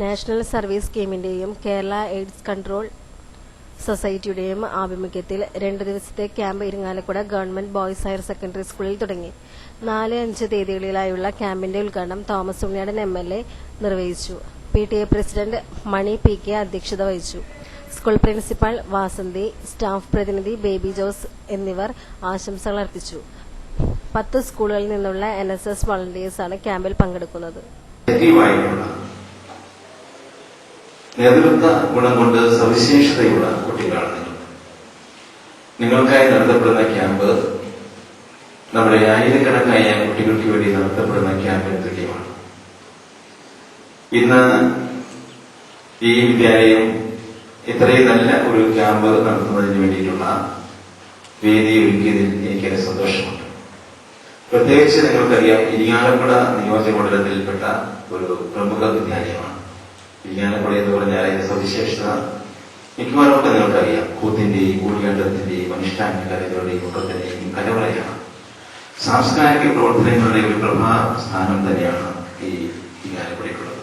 National service സ്കീമിന്റെയും Kerala AIDS control സൊസൈറ്റിയുടെയും ആഭിമുഖ്യത്തിൽ 2 ദിവസത്തെ camp Irinjalakuda government boys higher secondary സ്കൂളിൽ തുടങ്ങി. 4-5 തീയതികളിലായുള്ള ക്യാമ്പിന്റെ ഉദ്ഘാടനം തോമസ് ഉണ്ണിയാടൻ MLA നിർവഹിച്ചു. PTA പ്രസിഡന്റ് മണി PK അധ്യക്ഷത വഹിച്ചു. സ്കൂൾ പ്രിൻസിപ്പൽ വാസന്തി, സ്റ്റാഫ് പ്രതിനിധി ബേബി ജോസ് എന്നിവർ ആശംസകൾ അർപ്പിച്ചു. 10 സ്കൂളുകളിൽ നിന്നുള്ള NSS വളണ്ടിയേഴ്സാണ് ക്യാമ്പിൽ പങ്കെടുക്കുന്നത്. നേതൃത്വ ഗുണം കൊണ്ട് സവിശേഷതയുള്ള കുട്ടികളാണ് നിങ്ങൾക്കായി നടത്തപ്പെടുന്ന ക്യാമ്പ്. നമ്മുടെ ആയിരക്കണക്കായ കുട്ടികൾക്ക് വേണ്ടി നടത്തപ്പെടുന്ന ക്യാമ്പിന് തുല്യമാണ്. ഇന്ന് ഈ വിദ്യാലയം ഇത്രയും നല്ല ഒരു ക്യാമ്പ് നടത്തുന്നതിന് വേണ്ടിയിട്ടുള്ള വേദി ഒരുക്കിയതിൽ എനിക്കേറെ സന്തോഷമുണ്ട്. പ്രത്യേകിച്ച് നിങ്ങൾക്കറിയാം, ഇരിങ്ങാലക്കുട നിയോജകമണ്ഡലത്തിൽപ്പെട്ട ഒരു പ്രമുഖ വിദ്യാലയമാണ്. ഇരിങ്ങാലക്കുട എന്ന് പറഞ്ഞാൽ അതിന്റെ സവിശേഷത മിക്കവാറും നിങ്ങൾക്കറിയാം. കൂത്തിന്റെയും കൂടിയാട്ടത്തിന്റെയും അനുഷ്ഠാന കലകളുടെയും ഒക്കത്തിന്റെയും കലവറയാണ്. സാംസ്കാരിക പ്രവർത്തനങ്ങളുടെ ഒരു പ്രധാന സ്ഥാനം തന്നെയാണ് ഈ ഇരിങ്ങാലക്കുടയ്ക്കുള്ളത്.